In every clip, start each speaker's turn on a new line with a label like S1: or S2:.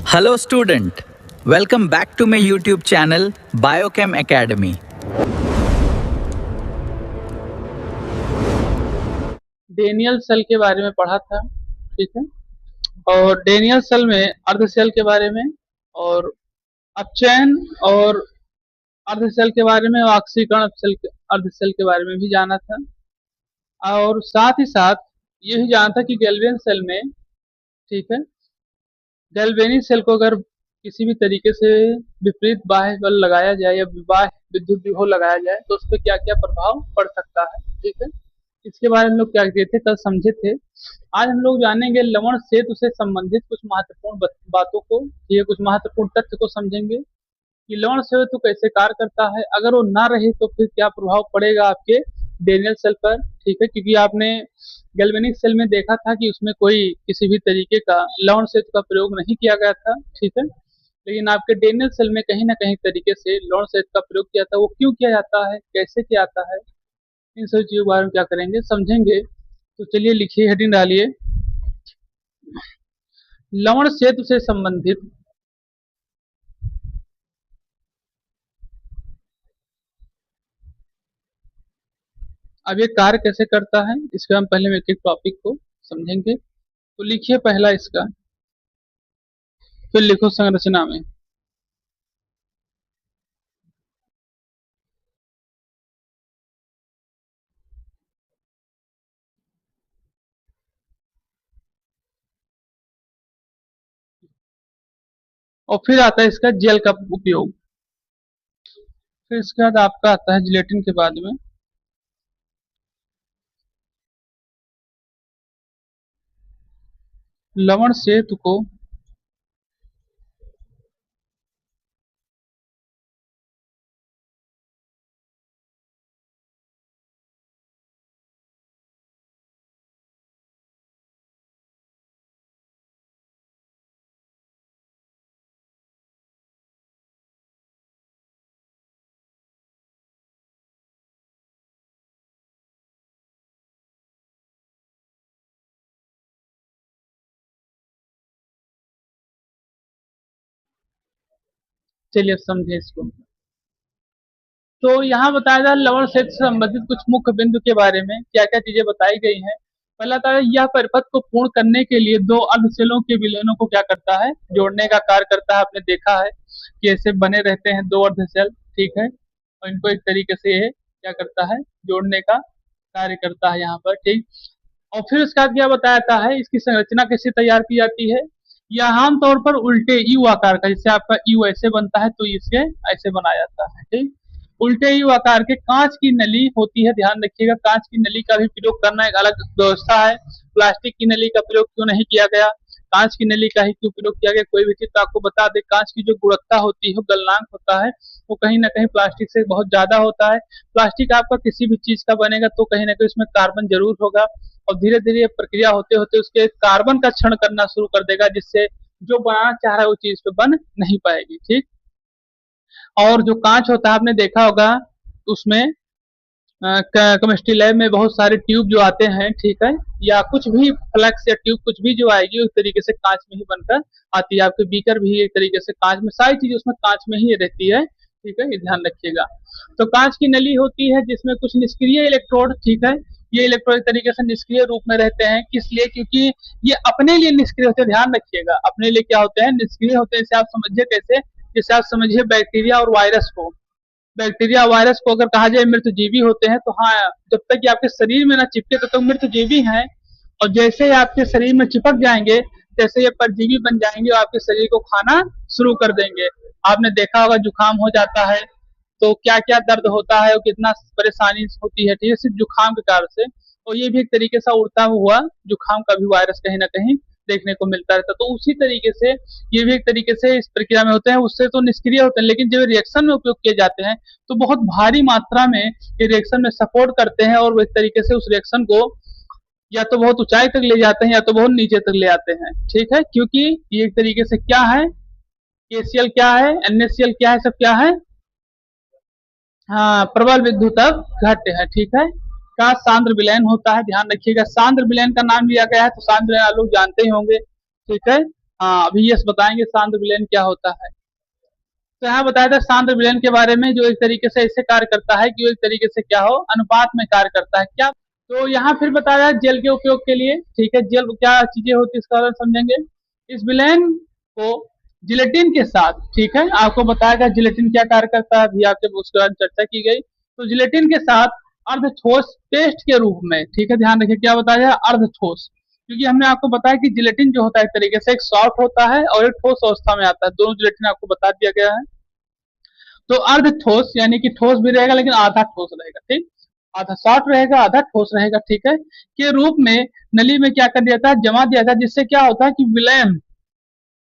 S1: Hello student, welcome back to my YouTube channel Biochem Academy.
S2: Daniell cell के बारे में पढ़ा था, ठीक है। और डेनियल सेल में अर्ध सेल के बारे में और अपचयन और अर्ध सेल के बारे में, ऑक्सीकरण अर्ध सेल के बारे में भी जाना था। और साथ ही साथ ये भी जाना था कि गैल्वेन सेल में, ठीक है, गैल्वेनिक सेल को अगर किसी भी तरीके से विपरीत बाह्य बल लगाया जाए या बाह्य विद्युत विभव लगाया जाए तो उस पर क्या क्या प्रभाव पड़ सकता है, ठीक है। इसके बारे में हम लोग क्या किए थे, कल समझे थे। आज हम लोग जानेंगे लवण सेतु से संबंधित कुछ महत्वपूर्ण बातों को, ये कुछ महत्वपूर्ण तथ्य को समझेंगे कि लवण सेतु कैसे कार्य करता है, अगर वो ना रहे तो फिर क्या प्रभाव पड़ेगा आपके डेनियल सेल पर, ठीक है। क्योंकि आपने गैल्वेनिक सेल में देखा था कि उसमें कोई किसी भी तरीके का लवण सेतु का प्रयोग नहीं किया गया था, ठीक है। लेकिन आपके डेनियल सेल में कहीं ना कहीं तरीके से लवण सेतु का प्रयोग किया था। वो क्यों किया जाता है, कैसे किया जाता है, इन सभी चीजों के बारे में क्या करेंगे, समझेंगे। तो चलिए लिखिए, हेडिंग डालिए, लवण सेतु से संबंधित अब ये कार्य कैसे करता है, इसका हम पहले एक एक टॉपिक को समझेंगे। तो लिखिए पहला इसका, फिर लिखो संरचना में। और फिर आता है इसका जेल का उपयोग। फिर इसके बाद आपका आता है जिलेटिन के बाद में लवण सेतु को चलिए अब समझे इसको। तो यहाँ बताया जा लवण सेतु से संबंधित कुछ मुख्य बिंदु के बारे में क्या क्या चीजें बताई गई हैं। पहला था यह परिपथ को पूर्ण करने के लिए दो अर्धसेलों के विलयनों को क्या करता है, जोड़ने का कार्य करता है। आपने देखा है कि ऐसे बने रहते हैं दो अर्धसेल, ठीक है, और इनको एक तरीके से ये क्या करता है, जोड़ने का कार्य करता है यहाँ पर, ठीक। और फिर उसका क्या बताया जाता है, इसकी संरचना कैसे तैयार की जाती है। यह आमतौर पर उल्टे यू आकार का, जैसे आपका यू ऐसे बनता है तो इसके ऐसे बनाया जाता है, ठीक। उल्टे यू आकार के कांच की नली होती है, ध्यान रखिएगा, कांच की नली का भी प्रयोग करना एक अलग व्यवस्था है। प्लास्टिक की नली का प्रयोग क्यों नहीं किया गया, कांच की नली का ही क्यों प्रयोग किया गया। कोई भी चीज तो आपको बता दे, कांच की जो गुणवत्ता होती है, गलनांक होता है, वो कहीं ना कहीं प्लास्टिक से बहुत ज्यादा होता है। प्लास्टिक आपका किसी भी चीज का बनेगा तो कहीं ना कहीं उसमें कार्बन जरूर होगा, और धीरे धीरे प्रक्रिया होते होते उसके कार्बन का क्षरण करना शुरू कर देगा, जिससे जो बनाना चाह रहा है वो चीज पे बन नहीं पाएगी, ठीक। और जो कांच होता है आपने देखा होगा उसमें केमिस्ट्री लैब में बहुत सारे ट्यूब जो आते हैं, ठीक है, या कुछ भी फ्लैक्स या ट्यूब कुछ भी जो आएगी उस तरीके से कांच में ही बनकर आती है। आपके बीकर भी एक तरीके से कांच में, सारी चीजें उसमें कांच में ही रहती है, ठीक है, ये ध्यान रखिएगा। तो कांच की नली होती है जिसमें कुछ निष्क्रिय इलेक्ट्रोड, ठीक है, ये इलेक्ट्रोड एक तरीके से निष्क्रिय रूप में रहते हैं। किस लिए, क्योंकि ये अपने लिए निष्क्रिय होते हैं, ध्यान रखिएगा, अपने लिए क्या होते हैं, निष्क्रिय होते हैं। जैसे आप समझिए कैसे, जैसे आप समझिए बैक्टीरिया और वायरस को, बैक्टीरिया वायरस को अगर कहा जाए मृतजीवी होते हैं तो हाँ, जब तक कि आपके शरीर में ना चिपके तब तक मृतजीवी हैं, और जैसे ही आपके शरीर में चिपक जाएंगे जैसे ये परजीवी बन जाएंगे और आपके शरीर को खाना शुरू कर देंगे। आपने देखा होगा जुकाम हो जाता है तो क्या क्या दर्द होता है और कितना परेशानी होती है, ठीक है, सिर्फ जुकाम के कारण से। और ये भी एक तरीके से उड़ता हुआ जुकाम का भी वायरस कहीं ना कहीं देखने को मिलता रहता है। तो उसी तरीके से ये भी एक तरीके से इस प्रक्रिया में होते हैं, उससे तो निष्क्रिय होते हैं, लेकिन जब रिएक्शन में उपयोग किए जाते हैं तो बहुत भारी मात्रा में ये रिएक्शन में सपोर्ट करते हैं, और एक तरीके से उस रिएक्शन को या तो बहुत ऊंचाई तक ले जाते हैं या तो बहुत नीचे तक ले आते हैं, ठीक है। क्योंकि ये एक तरीके से क्या है, केसीएल क्या है, एनएससीएल क्या है, सब क्या है, हाँ, प्रबल विद्युत घट्ट है, ठीक है, का सांद्र विलयन होता है। ध्यान रखिएगा, सांद्र विलयन का नाम लिया गया है तो सांद्र विलयन आप लोग जानते ही होंगे, ठीक है। हाँ, अभी यस बताएंगे शांत विलयन क्या होता है। तो यहाँ बताया था शांत विलयन के बारे में, जो एक तरीके से ऐसे कार्य करता है कि वो एक तरीके से क्या हो, अनुपात में कार्य करता है क्या। तो यहाँ फिर बताया जेल के उपयोग के लिए, ठीक है, जेल क्या चीजें होती है इसका बारे में समझेंगे। इस विलयन को जिलेटिन के साथ, ठीक है, आपको बताया गया जिलेटिन क्या कार्य करता है, अभी आपके उसके बारे में चर्चा की गई। तो जिलेटिन के साथ अर्ध ठोस पेस्ट के रूप में, ठीक है, ध्यान रखिए क्या बताया जाए, अर्ध ठोस, क्योंकि हमने आपको बताया कि जिलेटिन जो होता है एक तरीके से एक सॉफ्ट होता है और एक ठोस अवस्था में आता है, दोनों जिलेटिन आपको बता दिया गया है। तो अर्ध ठोस यानी कि ठोस भी रहेगा लेकिन आधा ठोस रहेगा, ठीक, आधा सॉफ्ट रहेगा आधा ठोस रहेगा, ठीक है, के रूप में नली में क्या कर दिया था, जमा दिया था, जिससे क्या होता है कि विलयन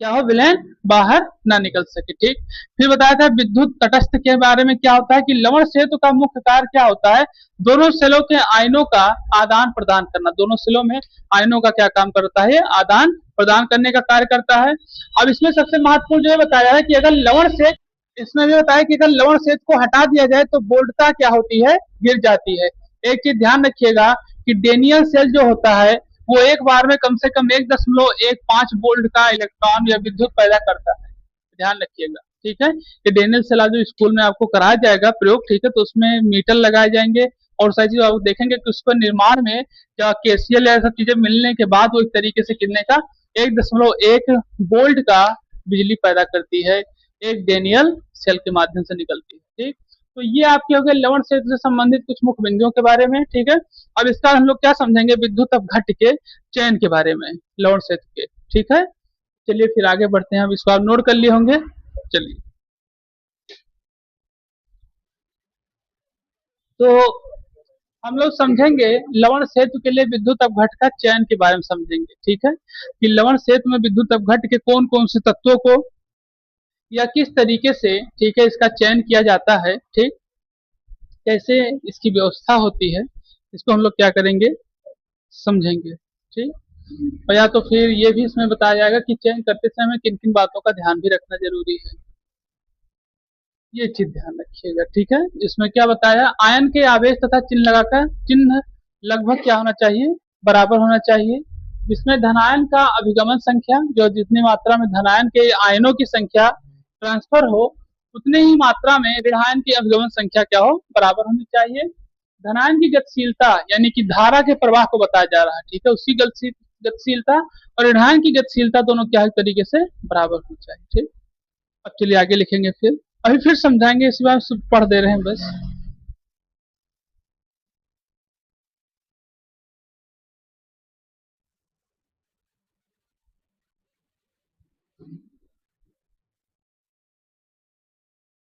S2: क्या हो, विलयन बाहर ना निकल सके, ठीक। फिर बताया था विद्युत तटस्थ के बारे में, क्या होता है कि लवण सेतु का मुख्य कार्य क्या होता है, दोनों सेलों के आयनों का आदान प्रदान करना, दोनों सेलों में आयनों का क्या काम करता है, आदान प्रदान करने का कार्य करता है। अब इसमें सबसे महत्वपूर्ण जो है बताया है कि अगर लवण सेत, इसमें भी बताया कि अगर लवण सेत को हटा दिया जाए तो बोल्टता क्या होती है, गिर जाती है। एक चीज ध्यान रखिएगा कि डेनियल सेल जो होता है वो एक बार में कम से कम 1.15 वोल्ट का इलेक्ट्रॉन या विद्युत पैदा करता है, ध्यान रखिएगा, ठीक है। ये डेनियल सेल जो स्कूल में आपको कराया जाएगा प्रयोग, ठीक है, तो उसमें मीटर लगाए जाएंगे और सारी चीज आप देखेंगे कि उसको निर्माण में क्या केसीएल या सब चीजें मिलने के बाद वो एक तरीके से कितने का 1.1 वोल्ट का बिजली पैदा करती है, एक डेनियल सेल के माध्यम से निकलती है, ठीक। तो ये आपके हो गए लवण क्षेत्र से संबंधित कुछ मुख्य बिंदुओं के बारे में, ठीक है। अब इसका हम लोग क्या समझेंगे, विद्युत अपघट्ट के चयन के बारे में लवण क्षेत्र के, ठीक है। चलिए फिर आगे बढ़ते हैं, अब इसको आप नोट कर लिए होंगे। चलिए, तो हम लोग समझेंगे लवण सेतु के लिए विद्युत अपघट्ट का चयन के बारे में समझेंगे, ठीक है, कि लवण सेतु में विद्युत अपघट्ट के कौन कौन से तत्वों को या किस तरीके से, ठीक है, इसका चयन किया जाता है, ठीक, कैसे इसकी व्यवस्था होती है, इसको हम लोग क्या करेंगे, समझेंगे, ठीक। और या तो फिर ये भी इसमें बताया जाएगा कि चयन करते समय किन किन बातों का ध्यान भी रखना जरूरी है, ये चीज ध्यान रखिएगा, ठीक है। इसमें क्या बताया, आयन के आवेश तथा चिन्ह लगाकर, चिन्ह लगभग क्या होना चाहिए, बराबर होना चाहिए। इसमें धनायन का अभिगमन संख्या, जो जितनी मात्रा में धनायन के आयनों की संख्या ट्रांसफर हो उतने ही मात्रा में ऋणायन की अभिगमन संख्या क्या हो, बराबर होनी चाहिए। धनायन की गतिशीलता यानी कि धारा के प्रवाह को बताया जा रहा है, ठीक है, उसकी गतिशीलता और ऋणायन की गतिशीलता दोनों क्या है तरीके से बराबर होनी चाहिए, ठीक। अब चलिए आगे लिखेंगे, फिर अभी फिर समझाएंगे, इस बार पढ़ दे रहे हैं बस।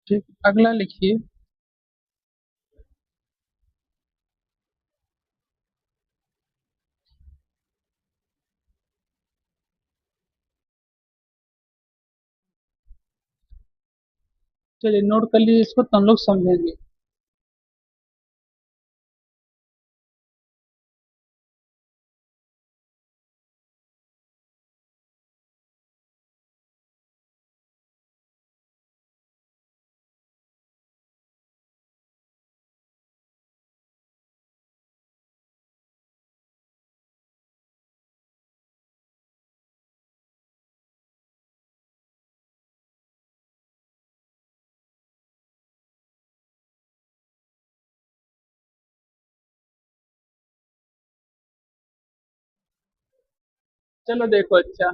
S2: ठीक, अगला लिखिए। चलिए नोट कर लीजिए इसको, तो हम लोग समझेंगे। चलो देखो, अच्छा,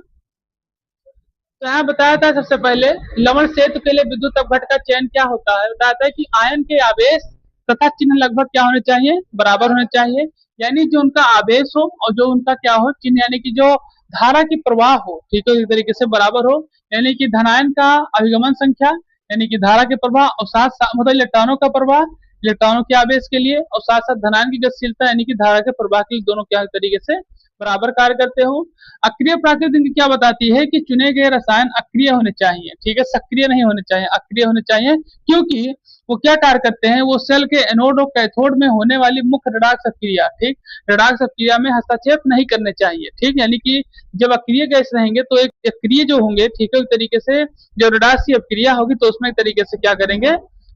S2: तो यहाँ बताया था सबसे पहले लवण सेतु के लिए विद्युत अपघट्ट का चयन क्या होता है, बताया था कि आयन के आवेश तथा चिन्ह लगभग क्या होने चाहिए, बराबर होने चाहिए, यानी जो उनका आवेश हो और जो उनका क्या हो, चिन्ह, यानी कि जो धारा की प्रवाह हो, ठीक है, इस तरीके से बराबर हो, यानी कि धनायन का अभिगमन संख्या यानी कि धारा के प्रवाह और साथ साथ मतलब इलेक्ट्रॉनों का प्रवाह, इलेक्ट्रॉनों के आवेश के लिए, और साथ साथ धनायन की गतिशीलता यानी कि धारा के प्रवाह के लिए, दोनों क्या तरीके से बराबर कार्य करते हो। अक्रिय प्राकृतिक क्या बताती है कि चुने गए रसायन अक्रिय होने चाहिए, ठीक है, सक्रिय नहीं होने चाहिए, अक्रिय होने चाहिए, क्योंकि वो क्या कार्य करते हैं, वो सेल के एनोड और कैथोड में होने वाली मुख्य ऋणात्मक क्रिया, ठीक, ऋणात्मक क्रिया में हस्तक्षेप नहीं करने चाहिए, ठीक, यानी कि जब अक्रिय गैस रहेंगे तो एक अक्रिय जो होंगे, ठीक है, एक तरीके से जब ऋणात्मक अक्रिया होगी तो उसमें एक तरीके से क्या करेंगे,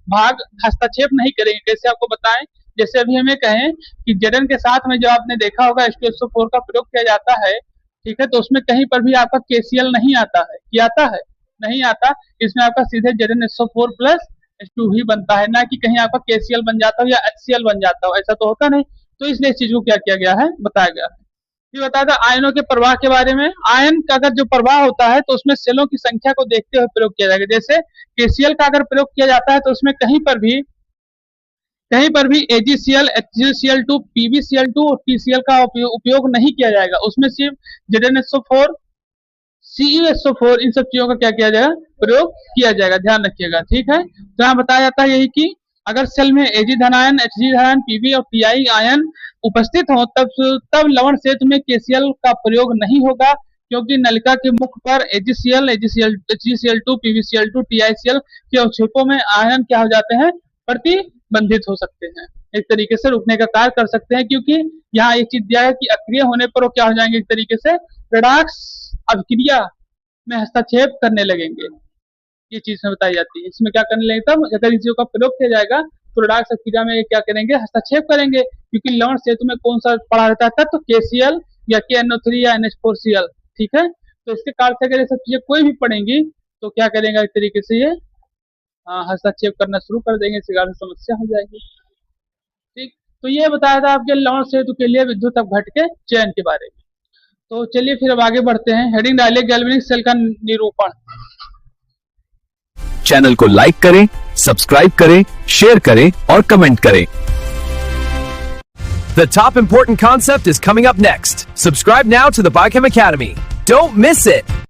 S2: भाग हस्तक्षेप नहीं करेंगे, कैसे आपको बताएं, जैसे अभी हमें कहें कि जडन के साथ में जो आपने देखा होगा H2SO4 का प्रयोग किया जाता है, ठीक है, तो उसमें कहीं पर भी आपका KCl नहीं आता है, क्या आता है, नहीं आता। इसमें आपका सीधे ZnSO4 प्लस H2 ही बनता है, ना कि कहीं आपका KCl बन जाता हो या HCl बन जाता हो, ऐसा तो होता नहीं। तो इसलिए इस चीज को क्या किया गया है, बताया गया है। फिर बताया था आयनों के प्रवाह के बारे में। आयन का अगर जो प्रवाह होता है तो उसमें सेलों की संख्या को देखते हुए प्रयोग किया जाएगा। जैसे KCl का अगर प्रयोग किया जाता है तो उसमें कहीं पर भी AgCl, HgCl2, PbCl2 और TCl का उपयोग नहीं किया जाएगा। उसमें सिर्फ ZnSO4, CuSO4 इन सब चीजों का क्या किया जाएगा, प्रयोग किया जाएगा, ध्यान रखिएगा। ठीक है, तो यहाँ बताया जाता है यही कि अगर सेल में Ag धनायन, Hg धनायन, Pb और Ti आयन उपस्थित हो तब लवण सेतु में KCl का प्रयोग नहीं होगा, क्योंकि नलिका के मुख पर HgCl, HgCl2, PbCl2, TiCl के अवक्षेपों में आयन क्या हो जाते हैं, प्रतिबंधित हो सकते हैं, एक तरीके से रुकने का कार्य कर सकते हैं। क्योंकि यहाँ एक चीज दिया है कि अक्रिय होने पर वो क्या हो जाएंगे, एक तरीके से रेडॉक्स अभिक्रिया में हस्तक्षेप करने लगेंगे, ये चीज में बताई जाती है। इसमें क्या करने लगेंगे, तब अगर इन चीजों का प्रयोग किया जाएगा तो रेडॉक्स अभिक्रिया में क्या करेंगे, हस्तक्षेप करेंगे। क्योंकि लवण सेतु में कौन सा पड़ा रहता है, तो KCl या KNO3 या NH4Cl। ठीक है, तो इसके कारण से अगर ये सब चीजें कोई भी पड़ेंगी तो क्या करेंगे, एक तरीके से ये हस्तक्षेप करना शुरू कर देंगे, इसी कारण समस्या हो जाएगी। ठीक, तो ये बताया था आपके लवण सेतु के लिए विद्युत अपघट के चयन के बारे में। तो चलिए फिर अब आगे बढ़ते हैं। हेडिंग डालिए गैल्वेनिक सेल का निरूपण।
S3: चैनल को लाइक करें, सब्सक्राइब करें, शेयर करें और कमेंट करें। The top important concept is coming up next. Subscribe now to the Biochem Academy. Don't miss it.